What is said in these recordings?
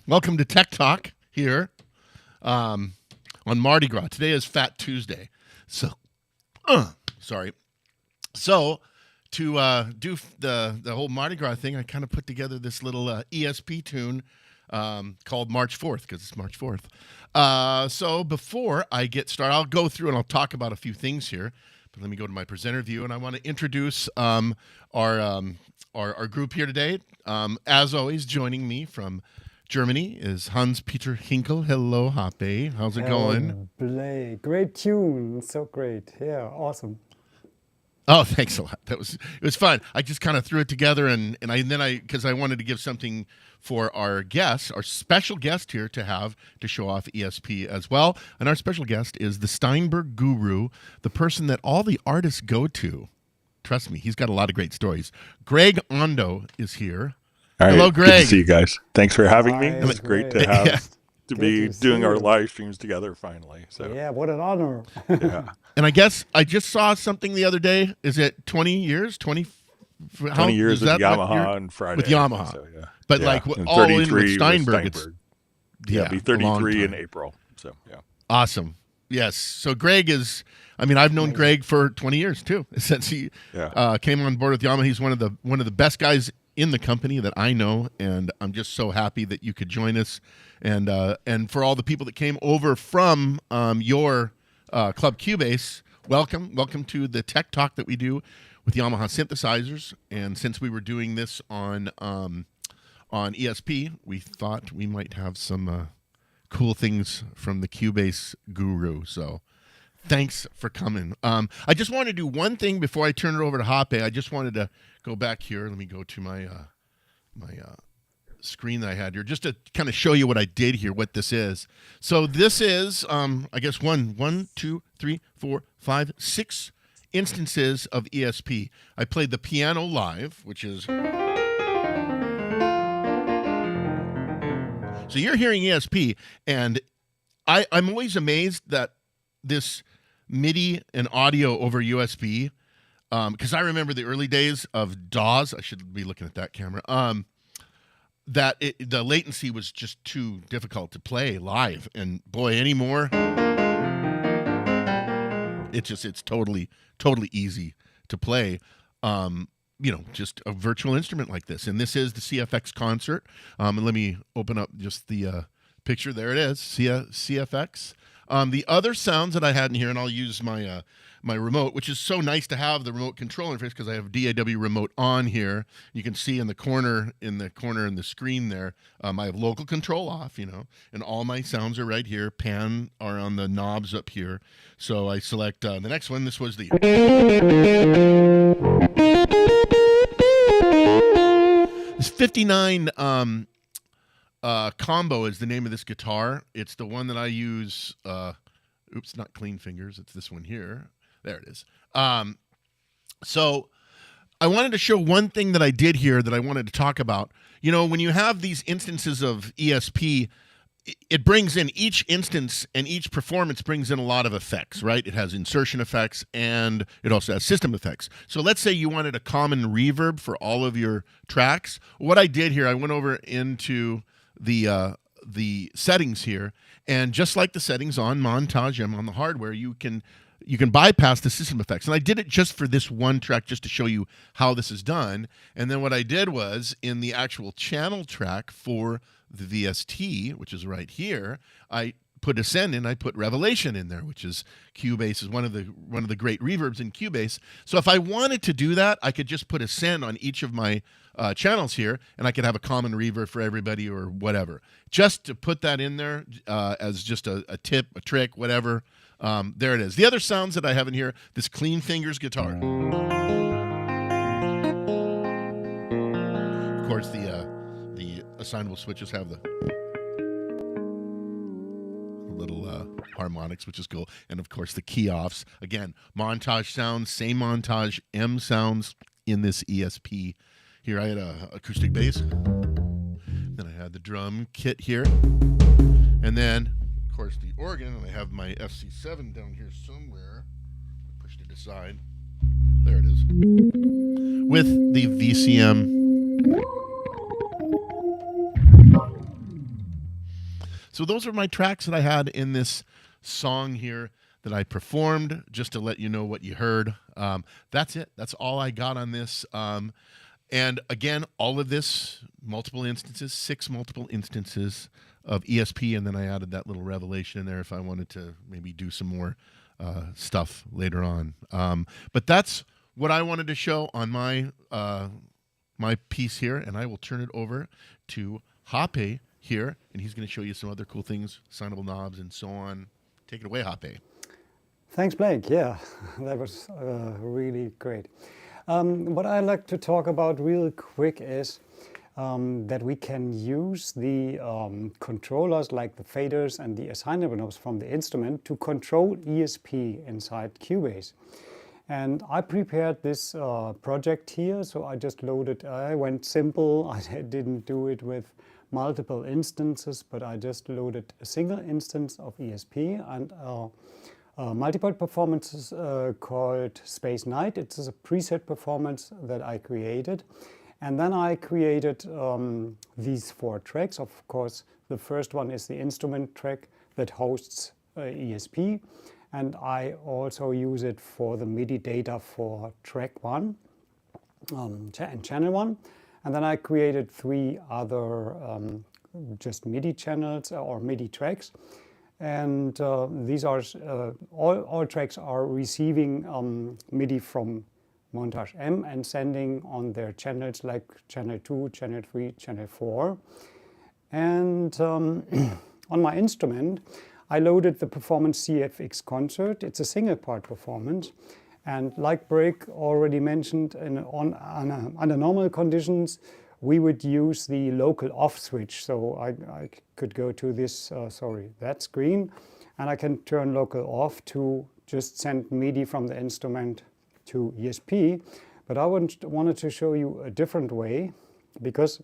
Welcome to Tech Talk here on Mardi Gras. Today is Fat Tuesday. So, sorry. So, to do the whole Mardi Gras thing, I kind of put together this little E.S.P tune called March 4th, because it's March 4th. So, before I get started, I'll go through and I'll talk about a few things here. But let me go to my presenter view, and I want to introduce our group here today. As always, joining me from Germany is Hans-Peter Hinkel. Hello, Hape. How's it going? Blake. Great tune. So great. Yeah, awesome. Oh, thanks a lot. It was fun. I just kind of threw it together, and because I wanted to give something for our guest, our special guest here to show off E.S.P as well. And our special guest is the Steinberg guru, the person that all the artists go to. Trust me, he's got a lot of great stories. Greg Ondo is here. All right. Hello, Greg. Good to see you guys. Thanks for having me. Hi, It's great to Greg. have to Good be to see doing our you. live streams together finally. So Yeah, what an honor. yeah, And I guess I just saw something the other day. Is it 20 years? 20 years with what Yamaha you're- on Friday. With Yamaha. So, yeah. But Yeah. like And all in 33 with Steinberg, it's It'll be a long 33 in time. April. So yeah. Awesome. Yes. So Greg is, I've known Greg for 20 years too, since he came on board with Yamaha. He's one of the best guys in the company that I know, and I'm just so happy that you could join us. And for all the people that came over from your Club Cubase, welcome to the tech talk that we do with Yamaha synthesizers. And since we were doing this on E.S.P, we thought we might have some cool things from the Cubase guru. So thanks for coming. I just want to do one thing before I turn it over to Hape. I just wanted to go back here. Let me go to my screen that I had here, just to kind of show you what I did here, what this is. So this is, I guess, one, two, three, four, five, 6 instances of ESP. I played the piano live, which is... So you're hearing ESP, and I'm always amazed that this MIDI and audio over USB, because I remember the early days of DAWs. I should be looking at that camera. The latency was just too difficult to play live, and boy, anymore, it's totally easy to play. Just a virtual instrument like this. And this is the CFX concert. And let me open up just the picture. There it is, CFX. The other sounds that I had in here, and I'll use my my remote, which is so nice to have the remote control interface because I have DAW remote on here. You can see in the corner in the screen there, I have local control off, and all my sounds are right here. Pan are on the knobs up here. So I select the next one. This was the... This 59 combo is the name of this guitar. It's the one that I use. Oops, not Clean Fingers. It's this one here. There it is. So I wanted to show one thing that I did here that I wanted to talk about. When you have these instances of ESP, it brings in each instance, and each performance brings in a lot of effects, right? It has insertion effects, and it also has system effects. So let's say you wanted a common reverb for all of your tracks. What I did here, I went over into the settings here, and just like the settings on Montage and on the hardware, you can bypass the system effects. And I did it just for this one track, just to show you how this is done. And then what I did was, in the actual channel track for the VST, which is right here, I put Ascend in, I put Revelation in there, which is Cubase is one of the great reverbs in Cubase. So if I wanted to do that, I could just put Ascend on each of my channels here, and I could have a common reverb for everybody or whatever. Just to put that in there as just a tip, a trick, whatever. There it is. The other sounds that I have in here, this Clean Fingers guitar. Of course, the assignable switches have the little harmonics, which is cool. And of course, the key offs. Again, Montage sounds, same Montage M sounds in this ESP. Here I had a acoustic bass. Then I had the drum kit here. And then, of course, the organ. And I have my FC7 down here somewhere. I pushed it aside. There it is. With the VCM So those are my tracks that I had in this song here that I performed, just to let you know what you heard. That's it. That's all I got on this. And again, all of this, multiple instances, 6 multiple instances of ESP, and then I added that little revelation in there if I wanted to maybe do some more stuff later on. But that's what I wanted to show on my my piece here, and I will turn it over to Hape here, and he's going to show you some other cool things, signable knobs and so on. Take it away, Hape. Thanks, Blake. Yeah, that was really great. What I'd like to talk about real quick is that we can use the controllers like the faders and the assignable knobs from the instrument to control ESP inside Cubase. And I prepared this project here, so I just loaded, I went simple, I didn't do it with multiple instances, but I just loaded a single instance of ESP and multi-part performance called Space Night. It's a preset performance that I created. And then I created these 4 tracks. Of course, the first one is the instrument track that hosts ESP. And I also use it for the MIDI data for track 1 and channel 1. And then I created 3 other just MIDI channels or MIDI tracks. And these are all tracks are receiving MIDI from Montage M and sending on their channels like channel 2, channel 3, channel 4. And on my instrument, I loaded the Performance CFX Concert. It's a single part performance. And like Greg already mentioned, under normal conditions, we would use the local off switch. So I could go to this, that screen, and I can turn local off to just send MIDI from the instrument to ESP. But I wanted to show you a different way, because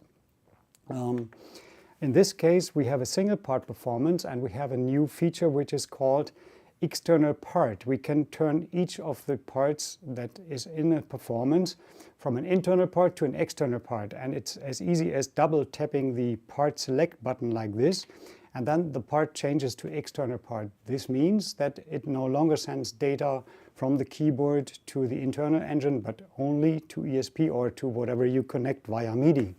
in this case we have a single part performance and we have a new feature which is called external part. We can turn each of the parts that is in a performance from an internal part to an external part, and it's as easy as double tapping the part select button like this, and then the part changes to external part. This means that it no longer sends data from the keyboard to the internal engine, but only to ESP or to whatever you connect via MIDI.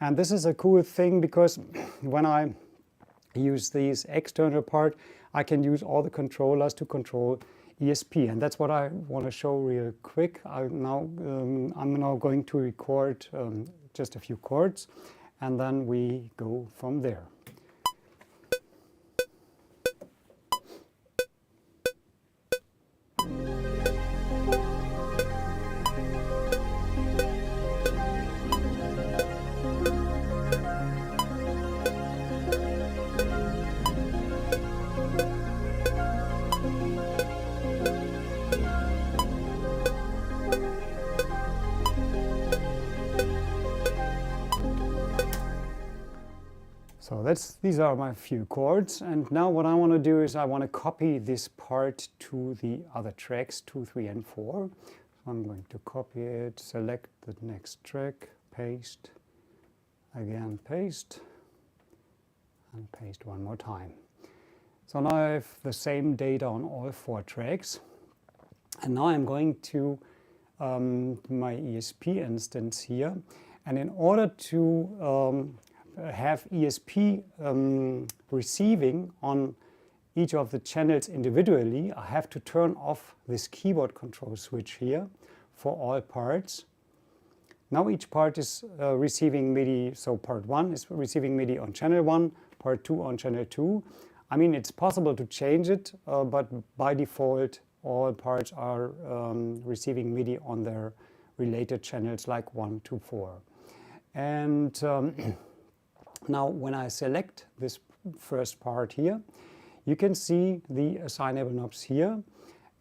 And this is a cool thing, because when I use these external part, I can use all the controllers to control ESP, and that's what I want to show real quick. I'm now going to record just a few chords, and then we go from there. So these are my few chords, and now what I want to do is I want to copy this part to the other tracks, 2, 3, and 4. So I'm going to copy it, select the next track, paste, again paste, and paste one more time. So now I have the same data on all 4 tracks, and now I'm going to my ESP instance here, and in order to have ESP receiving on each of the channels individually, I have to turn off this keyboard control switch here for all parts. Now each part is receiving MIDI, so part 1 is receiving MIDI on channel 1, part 2 on channel 2. I mean, it's possible to change it, but by default all parts are receiving MIDI on their related channels like 1 to 4. And now when I select this first part here, you can see the assignable knobs here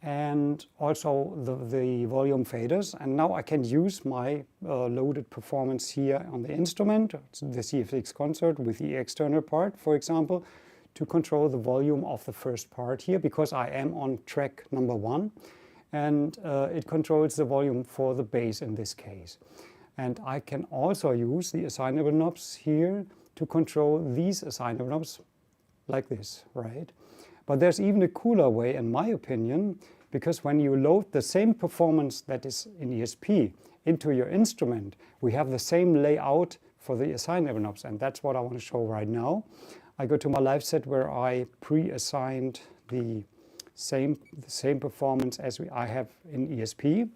and also the volume faders. And now I can use my loaded performance here on the instrument, the CFX Concert with the external part, for example, to control the volume of the first part here, because I am on track number 1, and it controls the volume for the bass in this case. And I can also use the assignable knobs here to control these assignable knobs like this, right? But there's even a cooler way, in my opinion, because when you load the same performance that is in E.S.P into your instrument, we have the same layout for the assignable knobs, and that's what I want to show right now. I go to my live set where I pre-assigned the same performance as I have in E.S.P.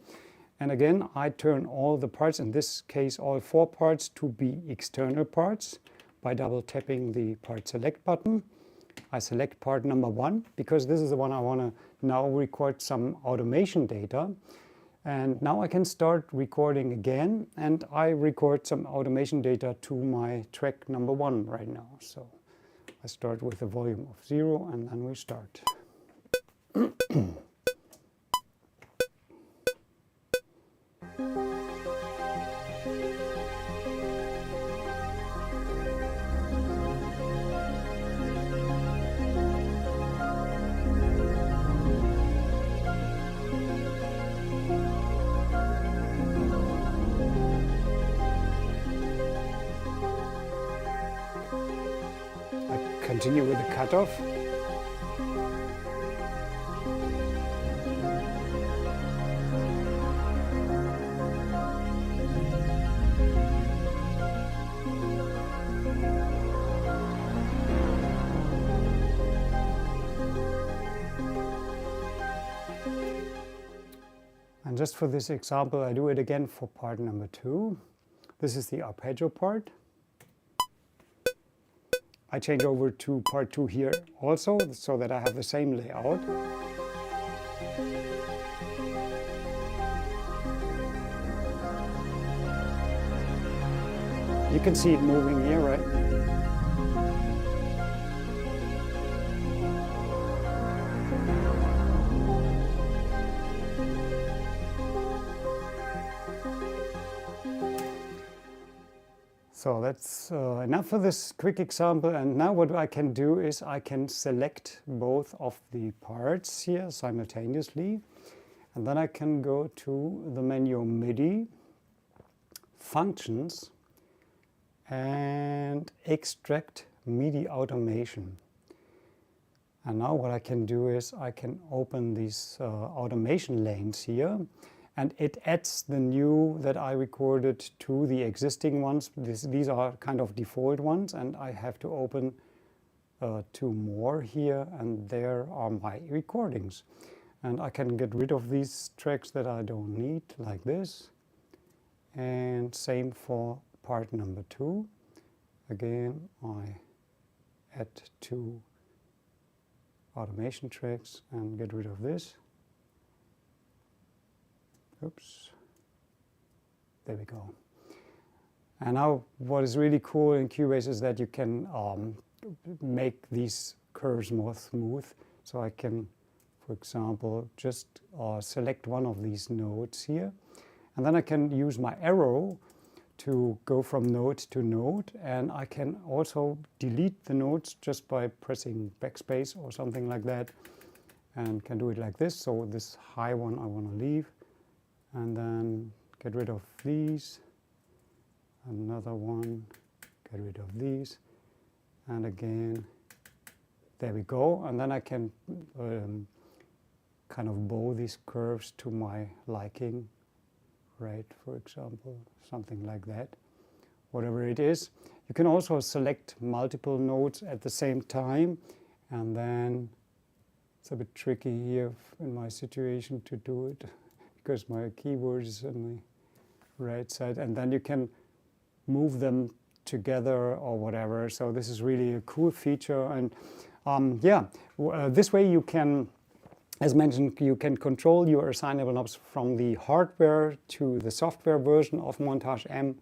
And again, I turn all the parts, in this case all 4 parts, to be external parts by double tapping the part select button. I select part number 1 because this is the one I want to now record some automation data. And now I can start recording again, and I record some automation data to my track number 1 right now. So I start with a volume of 0 and then we start. Continue with the cutoff. And just for this example, I do it again for part number 2. This is the arpeggio part. I change over to part 2 here also, so that I have the same layout. You can see it moving here, right? So that's enough for this quick example, and now what I can do is I can select both of the parts here simultaneously, and then I can go to the menu MIDI, Functions, and Extract MIDI Automation. And now what I can do is I can open these automation lanes here, and it adds the new that I recorded to the existing ones. These are kind of default ones, and I have to open 2 more here, and there are my recordings. And I can get rid of these tracks that I don't need, like this. And same for part number 2. Again, I add 2 automation tracks and get rid of this. Oops, there we go. And now what is really cool in Cubase is that you can make these curves more smooth. So I can, for example, just select one of these nodes here. And then I can use my arrow to go from node to node. And I can also delete the nodes just by pressing backspace or something like that. And can do it like this. So this high one I want to leave. And then get rid of these, another one, get rid of these, and again, there we go. And then I can kind of bow these curves to my liking, right, for example, something like that, whatever it is. You can also select multiple nodes at the same time, and then it's a bit tricky here in my situation to do it, because my keyboard is on the right side, and then you can move them together or whatever. So this is really a cool feature, and this way you can, as mentioned, you can control your assignable knobs from the hardware to the software version of Montage M,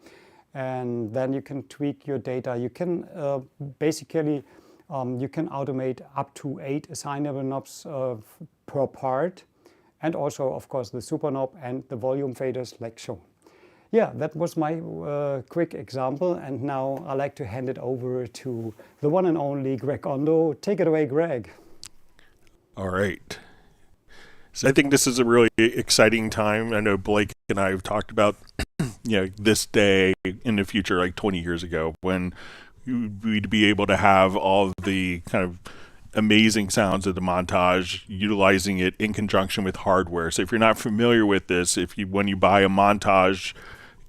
and then you can tweak your data. You can basically you can automate up to 8 assignable knobs per part. And also, of course, the super knob and the volume faders like shown. Yeah, that was my quick example. And now I'd like to hand it over to the one and only Greg Ondo. Take it away, Greg. All right. So I think this is a really exciting time. I know Blake and I have talked about this day in the future, like 20 years ago, when we'd be able to have all of the kind of amazing sounds of the Montage, utilizing it in conjunction with hardware. So if you're not familiar with this, when you buy a Montage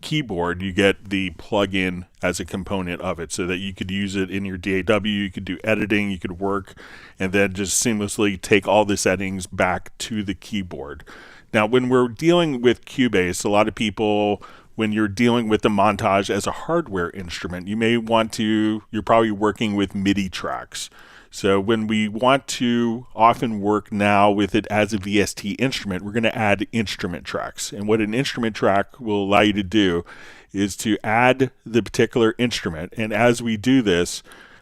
keyboard, you get the plug-in as a component of it, so that you could use it in your DAW, you could do editing, you could work, and then just seamlessly take all the settings back to the keyboard. Now, when we're dealing with Cubase, a lot of people, when you're dealing with the Montage as a hardware instrument, you're probably working with MIDI tracks. So when we want to often work now with it as a VST instrument, we're going to add instrument tracks. And what an instrument track will allow you to do is to add the particular instrument. And as we do this,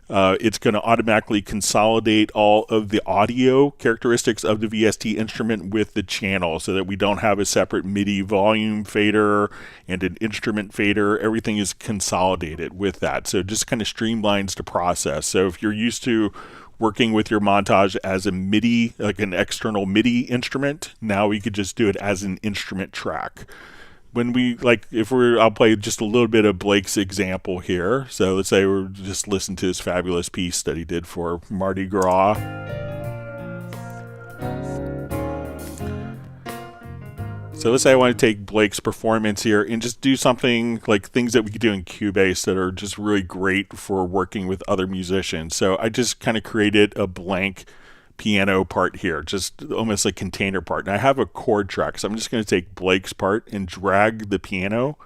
it's going to automatically consolidate all of the audio characteristics of the VST instrument with the channel, so that we don't have a separate MIDI volume fader and an instrument fader. Everything is consolidated with that. So it just kind of streamlines the process. So if you're used to working with your Montage as a MIDI, like an external MIDI instrument, now we could just do it as an instrument track. I'll play just a little bit of Blake's example here. So let's say we're just listening to this fabulous piece that he did for Mardi Gras. So let's say I want to take Blake's performance here and just do something like things that we could do in Cubase that are just really great for working with other musicians. So I just kind of created a blank piano part here, just almost like container part. And I have a chord track, so I'm just going to take Blake's part and drag the piano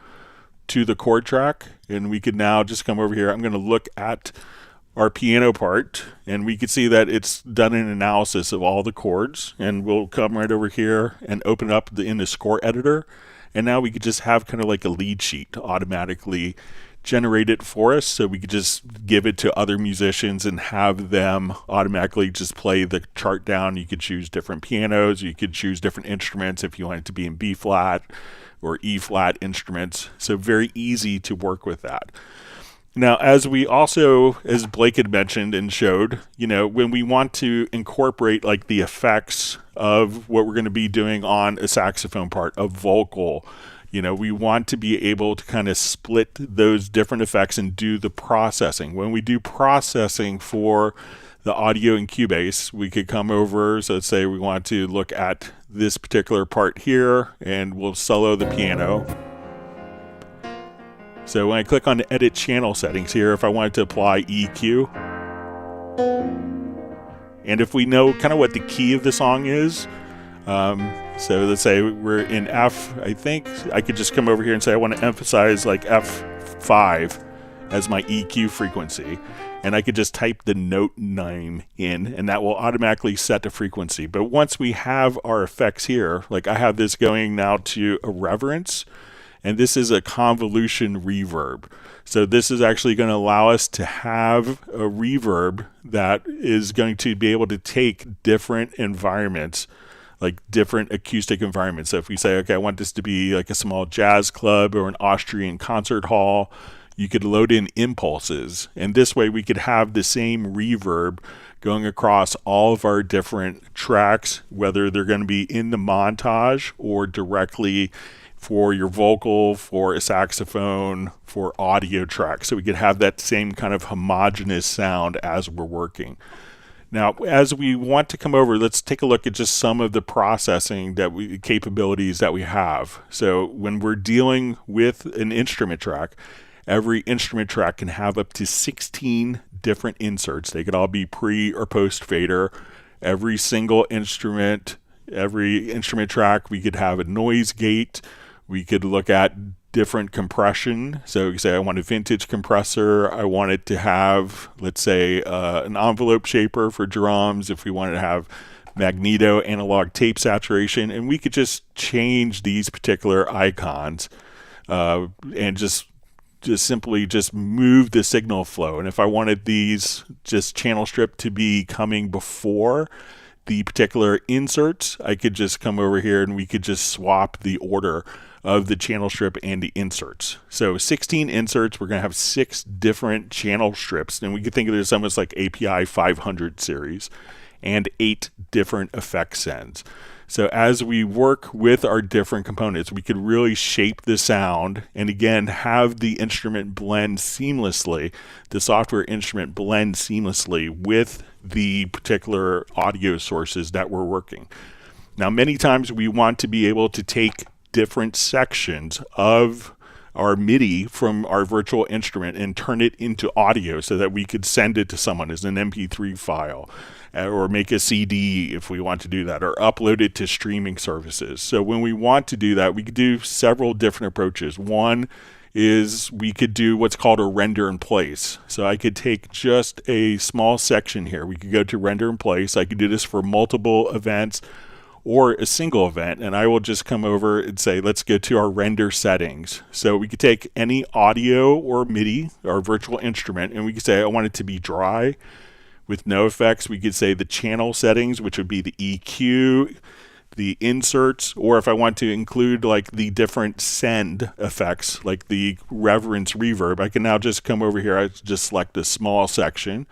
to the chord track. And we could now just come over here. I'm going to look at our piano part, and we can see that it's done an analysis of all the chords. And we'll come right over here and open up in the score editor. And now we could just have kind of like a lead sheet to automatically generate it for us, so we could just give it to other musicians and have them automatically just play the chart down. You could choose different pianos, you could choose different instruments if you want it to be in B flat or E flat instruments. So very easy to work with that. Now, as Blake had mentioned and showed, when we want to incorporate like the effects of what we're going to be doing on a saxophone part, a vocal, we want to be able to kind of split those different effects and do the processing. When we do processing for the audio in Cubase, we could come over. So let's say we want to look at this particular part here, and we'll solo the piano. So when I click on the edit channel settings here, if I wanted to apply EQ, and if we know kind of what the key of the song is, so let's say we're in F, I think I could just come over here and say I want to emphasize like F5 as my EQ frequency. And I could just type the note name in, and that will automatically set the frequency. But once we have our effects here, like I have this going now to a reverence, and this is a convolution reverb. So this is actually going to allow us to have a reverb that is going to be able to take different environments, like different acoustic environments. So if we say, okay, I want this to be like a small jazz club or an Austrian concert hall, you could load in impulses. And this way we could have the same reverb going across all of our different tracks, whether they're going to be in the Montage or directly for your vocal, for a saxophone, for audio tracks. So we could have that same kind of homogeneous sound as we're working. Now, as we want to come over, let's take a look at just some of the processing capabilities that we have. So when we're dealing with an instrument track, every instrument track can have up to 16 different inserts. They could all be pre or post fader. Every single instrument, every instrument track, we could have a noise gate. We could look at different compression. So you say, I want a vintage compressor. I want it to have, let's say, an envelope shaper for drums. If we wanted to have magneto analog tape saturation, and we could just change these particular icons and just simply move the signal flow. And if I wanted these just channel strip to be coming before the particular inserts, I could just come over here and we could just swap the order of the channel strip and the inserts. So 16 inserts, we're going to have 6 different channel strips, and we could think of this almost like API 500 series, and 8 different effect sends. So as we work with our different components, we could really shape the sound and again have the instrument blend seamlessly, the software instrument blend seamlessly with the particular audio sources that we're working. Now, many times we want to be able to take different sections of our MIDI from our virtual instrument and turn it into audio so that we could send it to someone as an MP3 file, or make a CD if we want to do that, or upload it to streaming services. So when we want to do that, we could do several different approaches. One is we could do what's called a render in place. So I could take just a small section here. We could go to render in place. I could do this for multiple events or a single event, and I will just come over and say, let's go to our render settings. So we could take any audio or MIDI, our virtual instrument, and we could say, I want it to be dry with no effects. We could say the channel settings, which would be the EQ, the inserts, or if I want to include like the different send effects, like the reverence reverb, I can now just come over here, I just select a small section,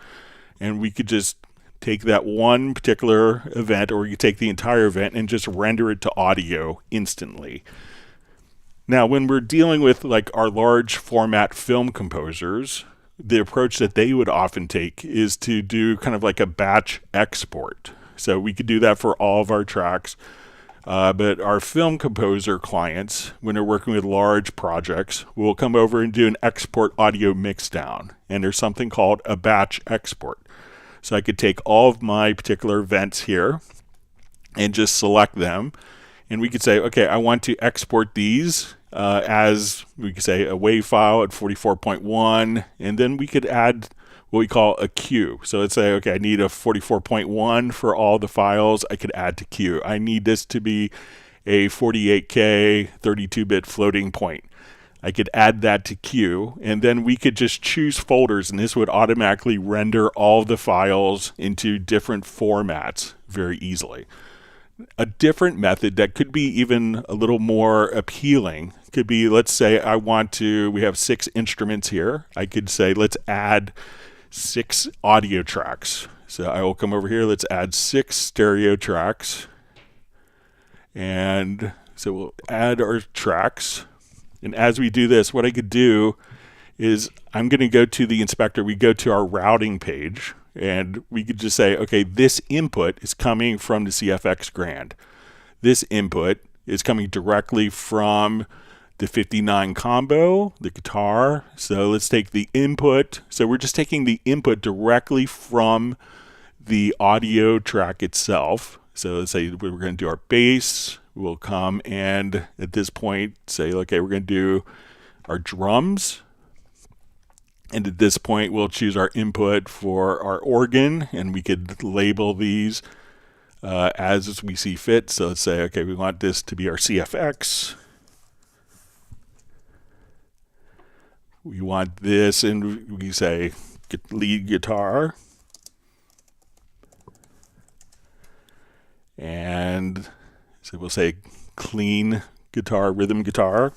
and we could just take that one particular event, or you take the entire event and just render it to audio instantly. Now, when we're dealing with like our large format film composers, the approach that they would often take is to do kind of like a batch export. So we could do that for all of our tracks. But our film composer clients, when they're working with large projects, will come over and do an export audio mixdown. And there's something called a batch export. So I could take all of my particular events here and just select them. And we could say, okay, I want to export these as, we could say, a WAV file at 44.1. And then we could add what we call a queue. So let's say, okay, I need a 44.1 for all the files. I could add to queue. I need this to be a 48K 32-bit floating point. I could add that to queue, and then we could just choose folders, and this would automatically render all the files into different formats very easily. A different method that could be even a little more appealing could be, let's say we have 6 instruments here. I could say, let's add 6 audio tracks. So I will come over here, let's add 6 stereo tracks. And so we'll add our tracks. And as we do this, what I could do is I'm going to go to the inspector. We go to our routing page, and we could just say, okay, this input is coming from the CFX Grand. This input is coming directly from the 59 combo, the guitar. So let's take the input. So we're just taking the input directly from the audio track itself. So let's say we're going to do our bass. We'll come and at this point say, okay, we're going to do our drums. And at this point, we'll choose our input for our organ, and we could label these as we see fit. So let's say, okay, we want this to be our CFX. We want this, and we say lead guitar. And so we'll say clean guitar, rhythm guitar.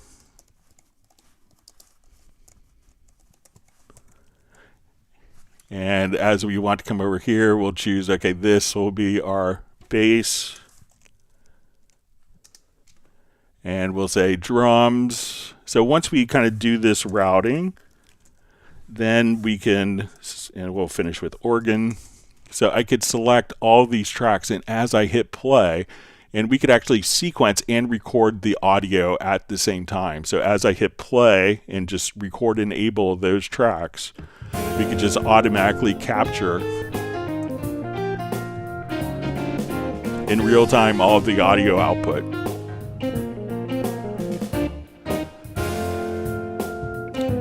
And as we want to come over here, we'll choose, okay, this will be our bass. And we'll say drums. So once we kind of do this routing, then we can, and we'll finish with organ. So I could select all these tracks, and as I hit play, and we could actually sequence and record the audio at the same time. So as I hit play and just record and enable those tracks, we could just automatically capture in real time all of the audio output.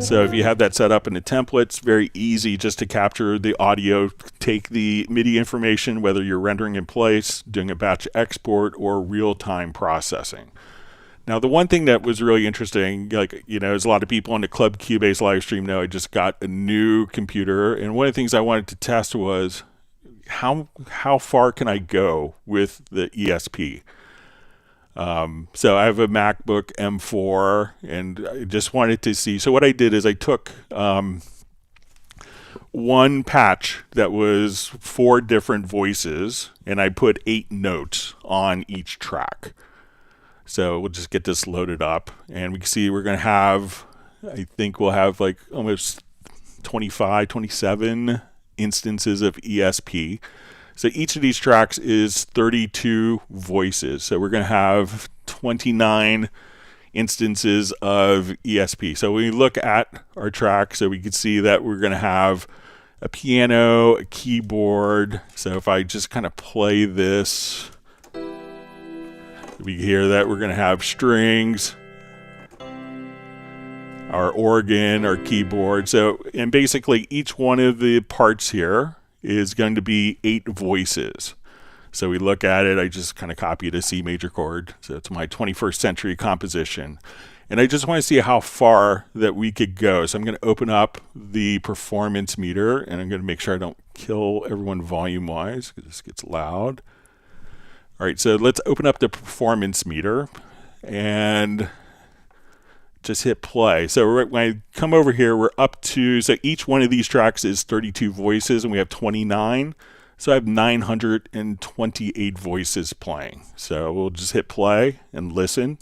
So if you have that set up in the template, it's very easy just to capture the audio, take the MIDI information, whether you're rendering in place, doing a batch export, or real-time processing. Now, the one thing that was really interesting, as a lot of people on the Club Cubase live stream know, I just got a new computer, and one of the things I wanted to test was how far can I go with the E.S.P. So I have a MacBook M4, and I just wanted to see. So what I did is I took one one patch that was 4 different voices, and I put 8 notes on each track. So we'll just get this loaded up, and we can see we're going to have, I think we'll have like almost 25, 27 instances of ESP. So each of these tracks is 32 voices. So we're going to have 29 instances of ESP. So when we look at our track, so we can see that we're going to have a piano, a keyboard. So if I just kind of play this, we hear that we're going to have strings, our organ, our keyboard. So, and basically each one of the parts here is going to be 8 voices. So we look at it, I just kind of copied a C major chord. So it's my 21st century composition. And I just want to see how far that we could go. So I'm going to open up the performance meter, and I'm going to make sure I don't kill everyone volume-wise, because this gets loud. All right, so let's open up the performance meter and just hit play. So when I come over here, we're up to, so each one of these tracks is 32 voices, and we have 29. So I have 928 voices playing. So we'll just hit play and listen.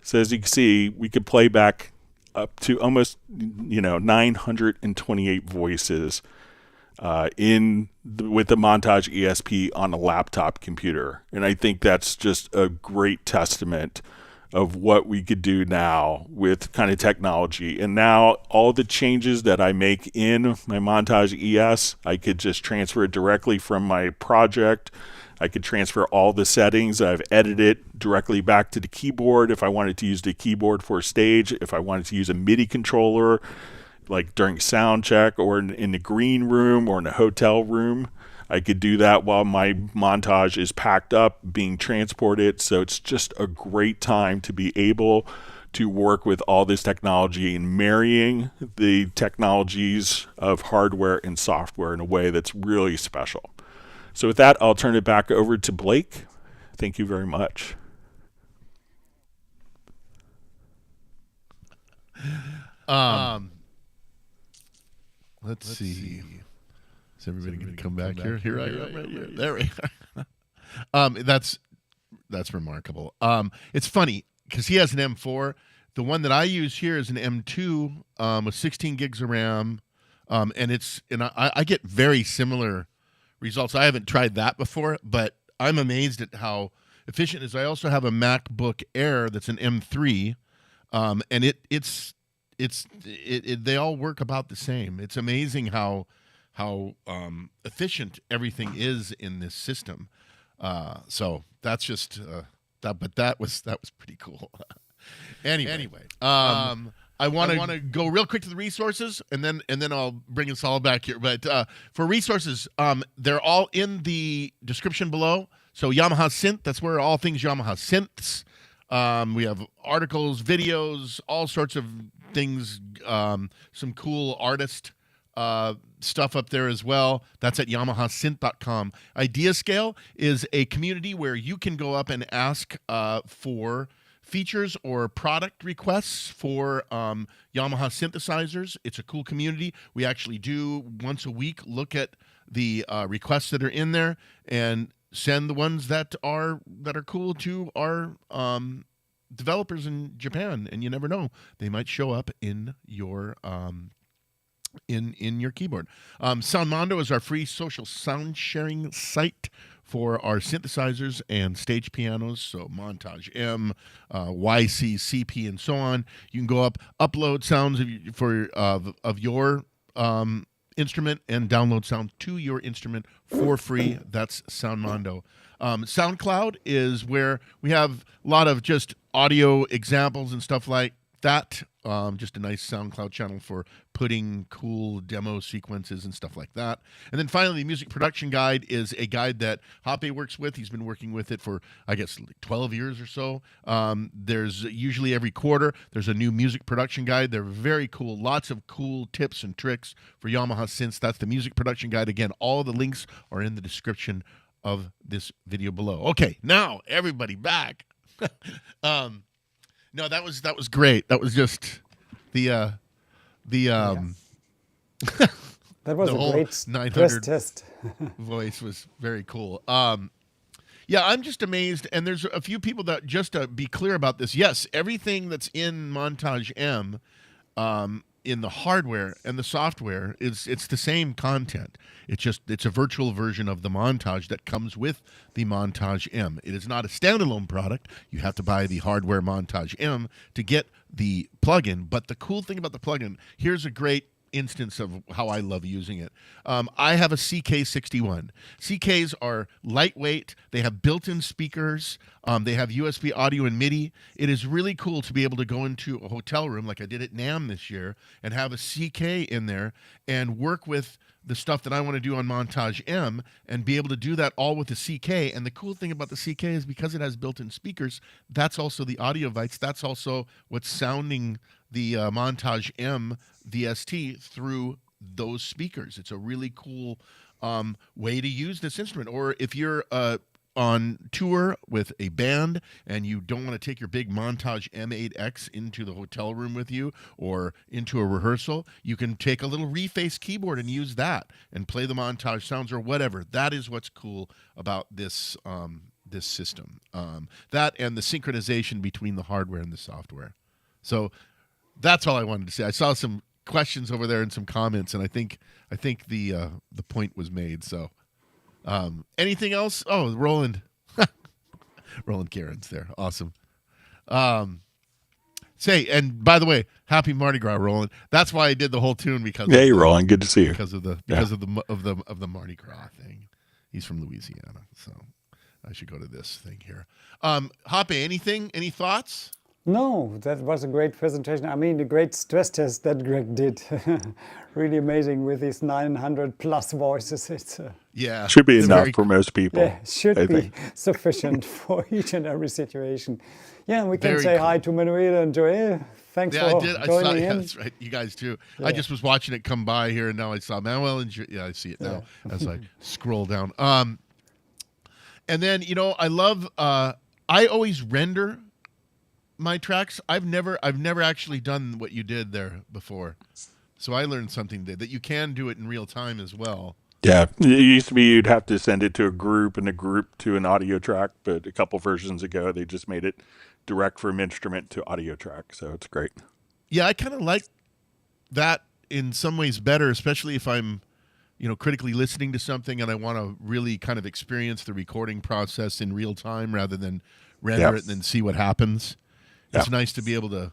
So as you can see, we could play back up to almost, 928 voices with the Montage E.S.P on a laptop computer. And I think that's just a great testament of what we could do now with kind of technology. And now all the changes that I make in my Montage ES, I could just transfer it directly from my project. I could transfer all the settings I've edited directly back to the keyboard if I wanted to use the keyboard for a stage, if I wanted to use a MIDI controller, like during sound check or in the green room or in the hotel room. I could do that while my montage is packed up, being transported. So it's just a great time to be able to work with all this technology and marrying the technologies of hardware and software in a way that's really special. So with that, I'll turn it back over to Blake. Thank you very much. Let's see. Is everybody going to come back here? Here I am, right here. There we are. That's remarkable. It's funny because he has an M4. The one that I use here is an M2 with 16 gigs of RAM, and I get very similar results. I haven't tried that before, but I'm amazed at how efficient it is. I also have a MacBook Air that's an M3, and they all work about the same. It's amazing how efficient everything is in this system. So that's just that. But that was pretty cool. Anyway. I want to go real quick to the resources, and then I'll bring us all back here. But for resources, they're all in the description below. So Yamaha Synth, that's where all things Yamaha Synths. We have articles, videos, all sorts of things, some cool artist stuff up there as well. That's at YamahaSynth.com. IdeaScale is a community where you can go up and ask for features or product requests for Yamaha synthesizers. It's a cool community. We actually do once a week look at the requests that are in there and send the ones that are cool to our developers in Japan. And you never know, they might show up in your in your keyboard. Soundmondo is our free social sound sharing site for our synthesizers and stage pianos, so Montage M, YC, CP, and so on. You can go up, upload sounds of your instrument, and download sound to your instrument for free. That's Soundmondo. SoundCloud is where we have a lot of just audio examples and stuff like Stat, just a nice SoundCloud channel for putting cool demo sequences and stuff like that. And then finally, the music production guide is a guide that Hoppe works with. He's been working with it for, I guess, like 12 years or so. There's usually every quarter, there's a new music production guide. They're very cool. Lots of cool tips and tricks for Yamaha synths. That's the music production guide. Again, all the links are in the description of this video below. Okay, now everybody back. No, that was great. That was just the that was the a whole great stress 900 test. voice was very cool. Yeah, I'm just amazed. And there's a few people that, just to be clear about this, yes, everything that's in Montage M, in the hardware and the software, it's the same content. It's a virtual version of the Montage that comes with the Montage M. It is not a standalone product. You have to buy the hardware Montage M to get the plugin. But the cool thing about the plugin, here's a great instance of how I love using it. I have a CK61. CKs are lightweight. They have built-in speakers. They have USB audio and MIDI. It is really cool to be able to go into a hotel room like I did at NAMM this year and have a CK in there and work with the stuff that I want to do on Montage M and be able to do that all with the CK. And the cool thing about the CK is because it has built-in speakers, that's also the audio device. That's also what's sounding the Montage M VST through those speakers. It's a really cool way to use this instrument. Or if you're on tour with a band and you don't want to take your big Montage M8X into the hotel room with you or into a rehearsal, you can take a little reface keyboard and use that and play the Montage sounds or whatever. That is what's cool about this this system. That and the synchronization between the hardware and the software. So that's all I wanted to say. I saw some questions over there and some comments, and I think the point was made. So, anything else? Oh, Roland, Roland Cairns there, awesome. Say, and by the way, happy Mardi Gras, Roland. That's why I did the whole tune because hey, Roland, good to see you. Because of the of the Mardi Gras thing. He's from Louisiana, so I should go to this thing here. Hoppe, anything? Any thoughts? No, that was a great presentation. I mean, the great stress test that Greg did. Really amazing with these 900 plus voices. It's yeah, should be enough for most people. Yeah, should I be think. sufficient for each and every situation. Yeah, and we can Very say cool. hi to Manuela and Joel. Thanks Yeah, for I did. I saw. joining Yeah, in. that's right. You guys too. Yeah. I just was watching it come by here, and now I saw Manuel and yeah, I see it now as I scroll down. And then I love. I always render my tracks. I've never actually done what you did there before, so I learned something that you can do it in real time as well. Yeah, it used to be you'd have to send it to a group and a group to an audio track, but a couple versions ago they just made it direct from instrument to audio track, so it's great. Yeah, I kind of like that in some ways better, especially if I'm critically listening to something and I want to really kind of experience the recording process in real time rather than render it and then see what happens. It's nice to be able to,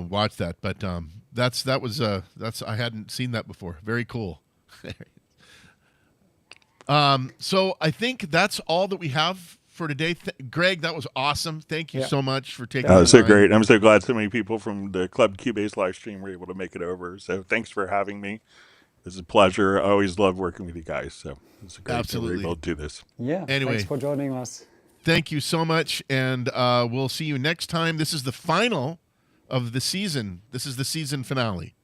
watch that. But I hadn't seen that before. Very cool. So I think that's all that we have for today. Greg, that was awesome. Thank you so much for taking the That was so time. great. I'm so glad so many people from the Club Cubase live stream were able to make it over. So thanks for having me. It's a pleasure. I always love working with you guys. So it's great Absolutely. that we're able to do this. Yeah, Anyway. thanks for joining us. Thank you so much, and we'll see you next time. This is the final of the season. This is the season finale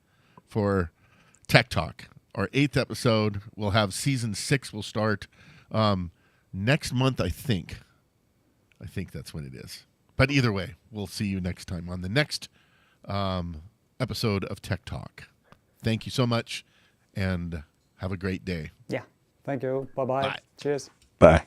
for Tech Talk, our 8th episode. We'll have season 6 will start next month, I think. I think that's when it is. But either way, we'll see you next time on the next episode of Tech Talk. Thank you so much, and have a great day. Yeah, thank you. Bye-bye. Bye. Cheers. Bye.